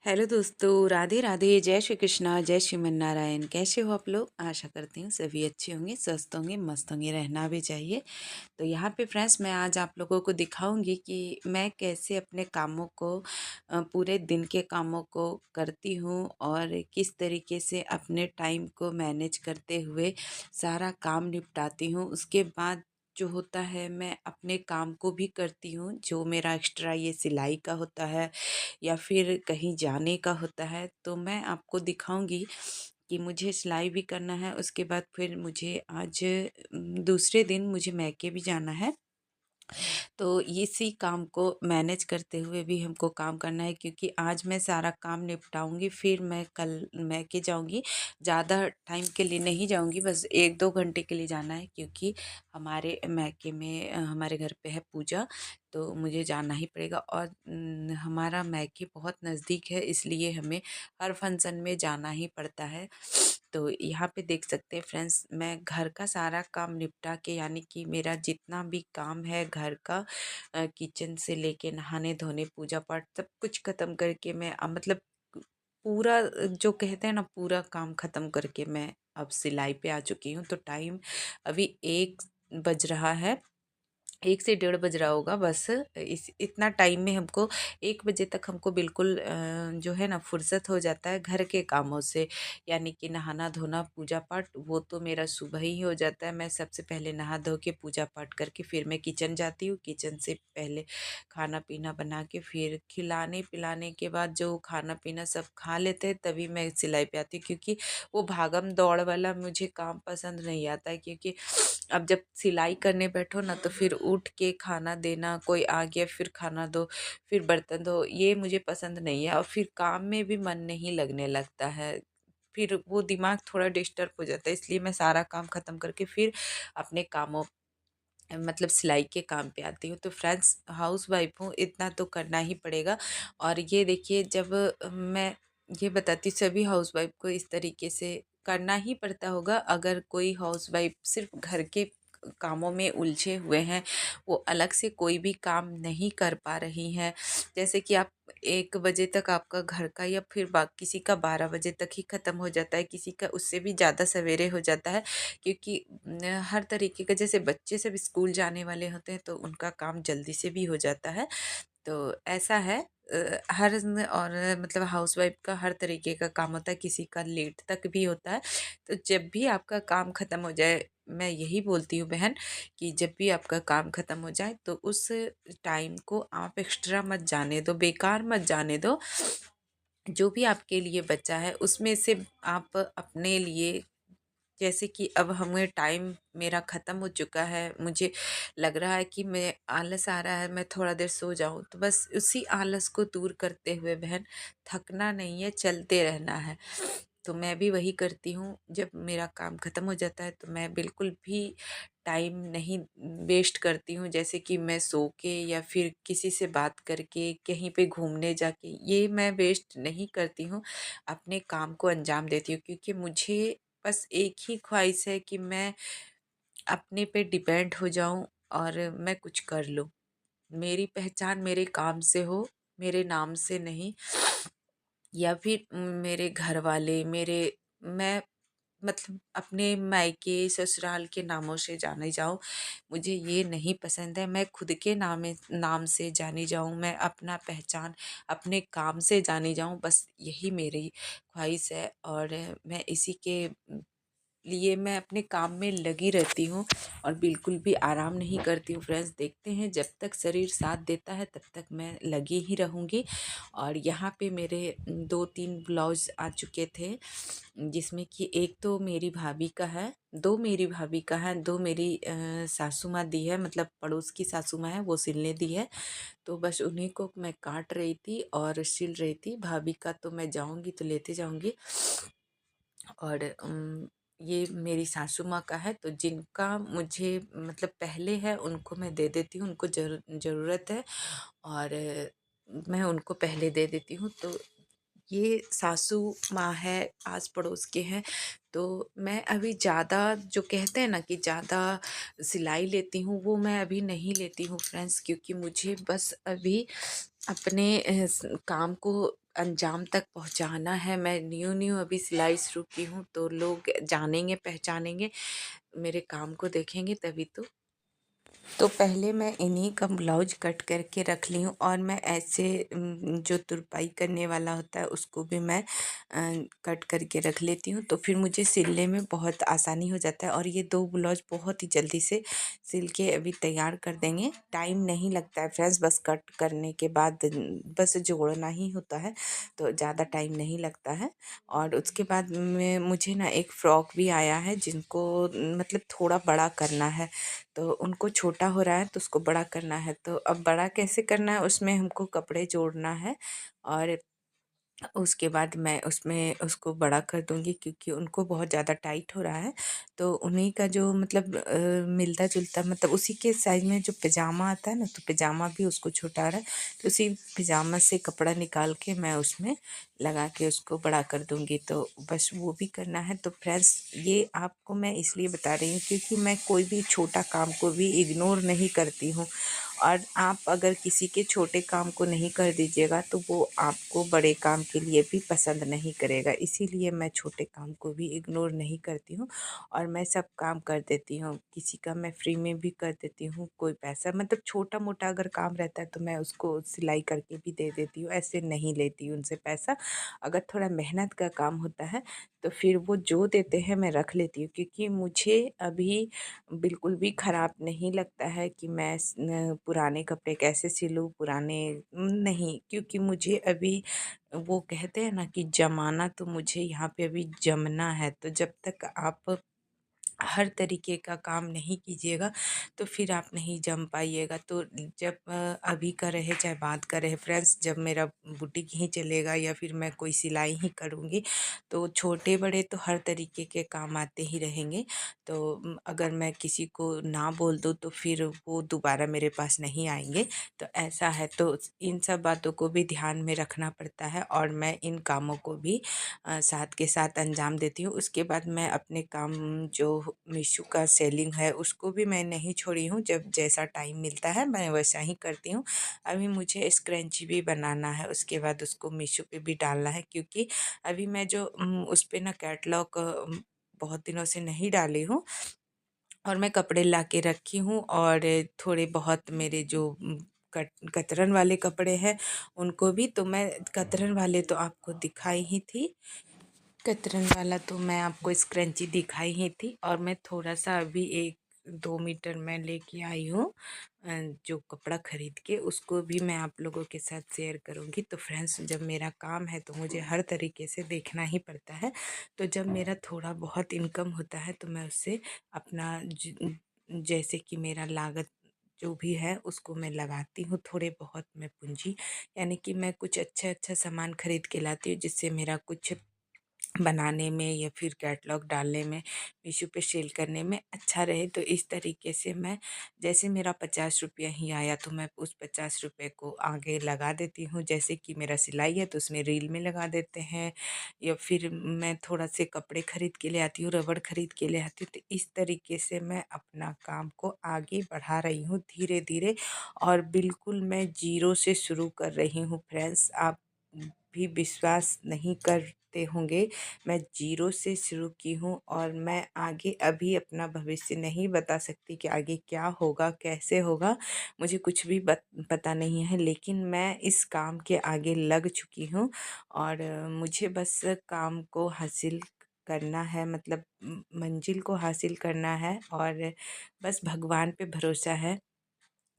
Hello दोस्तों, राधे राधे, जय श्री कृष्णा, जय श्रीमन नारायण। कैसे हो आप लोग? आशा करती हूँ सभी अच्छे होंगे, स्वस्थ होंगे, मस्त होंगे, रहना भी चाहिए। तो यहाँ पे फ्रेंड्स, मैं आज आप लोगों को दिखाऊंगी कि मैं कैसे अपने कामों को पूरे दिन के कामों को करती हूँ और किस तरीके से अपने टाइम को मैनेज करते हुए सारा काम निपटाती हूँ। उसके बाद जो होता है, मैं अपने काम को भी करती हूँ, जो मेरा एक्स्ट्रा ये सिलाई का होता है या फिर कहीं जाने का होता है, तो मैं आपको दिखाऊंगी कि मुझे सिलाई भी करना है। उसके बाद फिर मुझे आज दूसरे दिन मुझे मैके भी जाना है। तो इसी काम को मैनेज करते हुए भी हमको काम करना है, क्योंकि आज मैं सारा काम निपटाऊंगी, फिर मैं कल मैके जाऊंगी। ज़्यादा टाइम के लिए नहीं जाऊंगी, बस 1-2 घंटे के लिए जाना है, क्योंकि हमारे मैके में हमारे घर पे है पूजा, तो मुझे जाना ही पड़ेगा। और हमारा मैके बहुत नज़दीक है, इसलिए हमें हर फंक्शन में जाना ही पड़ता है। तो यहाँ पे देख सकते हैं फ्रेंड्स, मैं घर का सारा काम निपटा के, यानी कि मेरा जितना भी काम है घर का, किचन से लेके नहाने धोने पूजा पाठ सब कुछ ख़त्म करके मैं मतलब पूरा जो कहते हैं ना, पूरा काम ख़त्म करके मैं अब सिलाई पे आ चुकी हूँ। तो टाइम अभी 1 बज रहा है, 1 से 1:30 बज रहा होगा बस। इस इतना टाइम में हमको 1 बजे तक हमको बिल्कुल जो है ना फुर्सत हो जाता है घर के कामों से, यानी कि नहाना धोना पूजा पाठ वो तो मेरा सुबह ही हो जाता है। मैं सबसे पहले नहा धो के पूजा पाठ करके फिर मैं किचन जाती हूँ। किचन से पहले खाना पीना बना के फिर खिलाने पिलाने के बाद जो खाना पीना सब खा लेते हैं, तभी मैं सिलाई पे आती हूँ, क्योंकि वो भागम दौड़ वाला मुझे काम पसंद नहीं आता है। क्योंकि अब जब सिलाई करने बैठो ना, तो फिर उठ के खाना देना, कोई आ गया फिर खाना दो, फिर बर्तन धो, ये मुझे पसंद नहीं है। और फिर काम में भी मन नहीं लगने लगता है, फिर वो दिमाग थोड़ा डिस्टर्ब हो जाता है। इसलिए मैं सारा काम ख़त्म करके फिर अपने कामों मतलब सिलाई के काम पे आती हूँ। तो फ्रेंड्स, हाउस वाइफ हूँ, इतना तो करना ही पड़ेगा। और ये देखिए, जब मैं ये बताती हूँ, सभी हाउस वाइफ को इस तरीके से करना ही पड़ता होगा। अगर कोई हाउस वाइफ सिर्फ घर के कामों में उलझे हुए हैं, वो अलग से कोई भी काम नहीं कर पा रही हैं, जैसे कि आप 1 बजे तक आपका घर का, या फिर किसी का 12 बजे तक ही ख़त्म हो जाता है, किसी का उससे भी ज़्यादा सवेरे हो जाता है। क्योंकि हर तरीके का, जैसे बच्चे सब स्कूल जाने वाले होते हैं, तो उनका काम जल्दी से भी हो जाता है। तो ऐसा है, और मतलब हाउसवाइफ का हर तरीके का काम होता है, किसी का लेट तक भी होता है। तो जब भी आपका काम ख़त्म हो जाए, मैं यही बोलती हूँ बहन, कि जब भी आपका काम ख़त्म हो जाए, तो उस टाइम को आप एक्स्ट्रा मत जाने दो, बेकार मत जाने दो। जो भी आपके लिए बचा है, उसमें से आप अपने लिए, जैसे कि अब हमें टाइम मेरा ख़त्म हो चुका है, मुझे लग रहा है कि मैं आलस आ रहा है, मैं थोड़ा देर सो जाऊं, तो बस उसी आलस को दूर करते हुए बहन, थकना नहीं है, चलते रहना है। तो मैं भी वही करती हूँ। जब मेरा काम ख़त्म हो जाता है, तो मैं बिल्कुल भी टाइम नहीं वेस्ट करती हूँ, जैसे कि मैं सो के या फिर किसी से बात करके कहीं पे घूमने जाके, ये मैं वेस्ट नहीं करती हूँ, अपने काम को अंजाम देती हूँ। क्योंकि मुझे बस एक ही ख्वाहिश है कि मैं अपने पे डिपेंड हो जाऊं और मैं कुछ कर लूं। मेरी पहचान मेरे काम से हो, मेरे नाम से नहीं, या फिर मेरे घर वाले मेरे, मैं मतलब अपने मायके ससुराल के नामों से जाने जाऊं, मुझे ये नहीं पसंद है। मैं खुद के नाम से जानी जाऊं, मैं अपना पहचान अपने काम से जानी जाऊं, बस यही मेरी ख्वाहिश है। और मैं इसी के लिए मैं अपने काम में लगी रहती हूँ और बिल्कुल भी आराम नहीं करती हूँ। फ्रेंड्स, देखते हैं, जब तक शरीर साथ देता है तब तक मैं लगी ही रहूँगी। और यहाँ पे मेरे 2-3 ब्लाउज आ चुके थे, जिसमें कि एक तो मेरी भाभी का है, 2 मेरी भाभी का है, 2 मेरी सासू माँ दी है, मतलब पड़ोस की सासू माँ है, वो सिलने दी है। तो बस उन्हीं को मैं काट रही थी और सिल रही थी। भाभी का तो मैं जाऊँगी तो लेते जाऊँगी। और ये मेरी सासू माँ का है, तो जिनका मुझे मतलब पहले है, उनको मैं दे देती हूँ, उनको ज़रूरत है, और मैं उनको पहले दे देती हूँ। तो ये सासू माँ है, आस पड़ोस के हैं। तो मैं अभी ज़्यादा, जो कहते हैं ना कि ज़्यादा सिलाई लेती हूँ, वो मैं अभी नहीं लेती हूँ फ्रेंड्स, क्योंकि मुझे बस अभी अपने काम को अंजाम तक पहुंचाना है। मैं न्यू न्यू अभी सिलाई शुरू की हूँ, तो लोग जानेंगे, पहचानेंगे, मेरे काम को देखेंगे तभी तो पहले मैं इन्हीं का ब्लाउज कट करके रख ली हूँ, और मैं ऐसे जो तुरपाई करने वाला होता है उसको भी मैं कट करके रख लेती हूँ, तो फिर मुझे सिलने में बहुत आसानी हो जाता है। और ये 2 ब्लाउज बहुत ही जल्दी से सिल के अभी तैयार कर देंगे। टाइम नहीं लगता है फ्रेंड्स, बस कट करने के बाद बस जोड़ना ही होता है, तो ज़्यादा टाइम नहीं लगता है। और उसके बाद में मुझे ना एक फ़्रॉक भी आया है जिनको मतलब थोड़ा बड़ा करना है, तो उनको छोटा हो रहा है तो उसको बड़ा करना है। तो अब बड़ा कैसे करना है, उसमें हमको कपड़े जोड़ना है, और उसके बाद मैं उसमें उसको बड़ा कर दूँगी, क्योंकि उनको बहुत ज़्यादा टाइट हो रहा है। तो उन्हीं का जो मतलब मिलता-जुलता मतलब उसी के साइज़ में जो पैजामा आता है ना, तो पैजामा भी उसको छोटा आ रहा है, तो उसी पैजामा से कपड़ा निकाल के मैं उसमें लगा के उसको बड़ा कर दूँगी। तो बस वो भी करना है। तो फ्रेंड्स, ये आपको मैं इसलिए बता रही हूँ क्योंकि मैं कोई भी छोटा काम को भी इग्नोर नहीं करती हूँ, और आप अगर किसी के छोटे काम को नहीं कर दीजिएगा तो वो आपको बड़े काम के लिए भी पसंद नहीं करेगा। इसीलिए मैं छोटे काम को भी इग्नोर नहीं करती हूँ, और मैं सब काम कर देती हूँ। किसी का मैं फ्री में भी कर देती हूँ, कोई पैसा मतलब छोटा-मोटा अगर काम रहता है तो मैं उसको सिलाई करके भी दे देती हूँ, ऐसे नहीं लेती हूँ उनसे पैसा। अगर थोड़ा मेहनत का काम होता है तो फिर वो जो देते हैं मैं रख लेती हूँ, क्योंकि मुझे अभी बिल्कुल भी ख़राब नहीं लगता है कि मैं पुराने कपड़े कैसे सिलूँ, पुराने नहीं, क्योंकि मुझे अभी वो कहते हैं ना कि जमाना, तो मुझे यहाँ पे अभी जमना है। तो जब तक आप हर तरीके का काम नहीं कीजिएगा तो फिर आप नहीं जम पाइएगा। तो जब अभी का रहे चाहे बाद का रहे फ्रेंड्स, जब मेरा बुटीक ही चलेगा या फिर मैं कोई सिलाई ही करूँगी, तो छोटे बड़े तो हर तरीके के काम आते ही रहेंगे। तो अगर मैं किसी को ना बोल दूँ तो फिर वो दोबारा मेरे पास नहीं आएंगे। तो ऐसा है, तो इन सब बातों को भी ध्यान में रखना पड़ता है, और मैं इन कामों को भी साथ के साथ अंजाम देती हूँ। उसके बाद मैं अपने काम जो मीशो का सेलिंग है उसको भी मैं नहीं छोड़ी हूँ, जब जैसा टाइम मिलता है मैं वैसा ही करती हूँ। अभी मुझे स्क्रंची भी बनाना है, उसके बाद उसको मीशो पे भी डालना है, क्योंकि अभी मैं जो उस पे ना कैटलॉग बहुत दिनों से नहीं डाली हूँ, और मैं कपड़े ला के रखी हूँ, और थोड़े बहुत मेरे जो कतरन वाले कपड़े हैं उनको भी, तो मैं कतरन वाले तो आपको दिखाई ही थी, कतरन वाला तो मैं आपको स्क्रंची दिखाई ही थी, और मैं थोड़ा सा अभी 1-2 मीटर मैं लेके आई हूँ जो कपड़ा खरीद के, उसको भी मैं आप लोगों के साथ शेयर करूँगी। तो फ्रेंड्स, जब मेरा काम है तो मुझे हर तरीके से देखना ही पड़ता है। तो जब मेरा थोड़ा बहुत इनकम होता है तो मैं उससे अपना जैसे कि मेरा लागत जो भी है उसको मैं लगाती हूँ, थोड़े बहुत मैं पूंजी, यानी कि मैं कुछ अच्छा अच्छा सामान खरीद के लाती हूँ, जिससे मेरा कुछ बनाने में या फिर कैटलॉग डालने में, मीशो पे सेल करने में अच्छा रहे। तो इस तरीके से मैं, जैसे मेरा 50 रुपया ही आया तो मैं उस 50 रुपये को आगे लगा देती हूँ। जैसे कि मेरा सिलाई है तो उसमें रील में लगा देते हैं, या फिर मैं थोड़ा से कपड़े खरीद के ले आती हूँ, रबड़ खरीद के ले आती हूँ। तो इस तरीके से मैं अपना काम को आगे बढ़ा रही हूँ धीरे धीरे, और बिल्कुल मैं जीरो से शुरू कर रही हूँ फ्रेंड्स। आप भी विश्वास नहीं करते होंगे, मैं ज़ीरो से शुरू की हूँ, और मैं आगे अभी अपना भविष्य नहीं बता सकती कि आगे क्या होगा, कैसे होगा, मुझे कुछ भी पता नहीं है। लेकिन मैं इस काम के आगे लग चुकी हूँ, और मुझे बस काम को हासिल करना है, मतलब मंजिल को हासिल करना है, और बस भगवान पे भरोसा है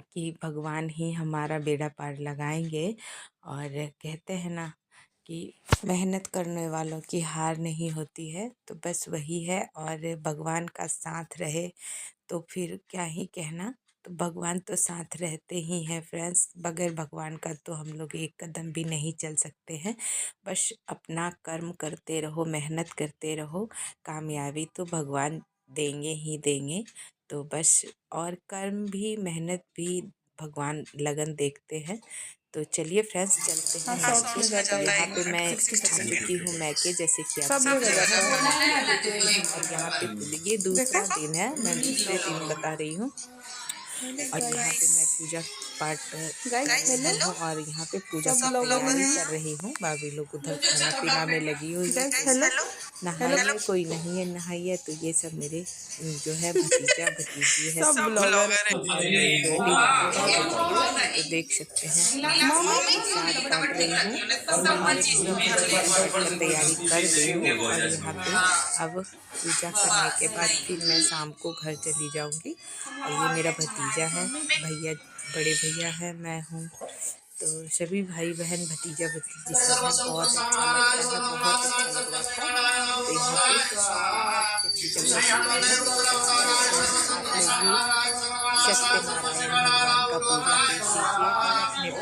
कि भगवान ही हमारा बेड़ा पार लगाएंगे। और कहते हैं ना कि मेहनत करने वालों की हार नहीं होती है, तो बस वही है। और भगवान का साथ रहे तो फिर क्या ही कहना। तो भगवान तो साथ रहते ही हैं फ्रेंड्स, बगैर भगवान का तो हम लोग एक कदम भी नहीं चल सकते हैं। बस अपना कर्म करते रहो, मेहनत करते रहो, कामयाबी तो भगवान देंगे ही देंगे। तो बस, और कर्म भी मेहनत भी भगवान लगन देखते हैं। तो चलिए फ्रेंड्स, चलते हैं मैके। यहाँ पे मैं आ चुकी हूँ मैके, जैसे कि आप सब लोग आ जाता है। और यहाँ पे ये दूसरा दिन है, मैं दूसरे दिन बता रही हूँ। और यहाँ पे मैं पूजा पाठ हेलो और यहाँ पे पूजा की तैयारी कर रही हूँ। भाभी लोग उधर खाना पीना में लगी हुई है। नहाई है कोई नहीं है, नहाई है तो ये सब मेरे जो है भतीजा भतीजी है, सब ब्लॉगर तो देख सकते हैं साथ काट रही हूँ और तैयारी कर दी हूँ। और यहाँ पे अब पूजा करने के बाद फिर मैं शाम को घर चली जाऊँगी। और ये मेरा भतीजा है, भैया बड़े भैया है, मैं हूँ, तो सभी भाई बहन भतीजा भतीजी सब हैं। बहुत अच्छा लगता है, बहुत अच्छा लग रहा था। तो यहाँ पे सत्यनारायण भगवान का पूजा कीजिए और अपने अपने मनोकामना चलिए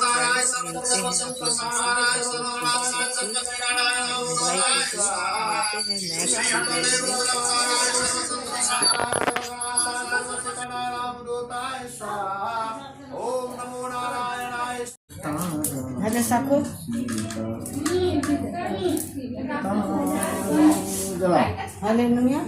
फ्रेंड्स, मिलते हैं आप लोगों से मिलते हैं नेक्स्ट वीडियो में। Ada saku? Haleluya.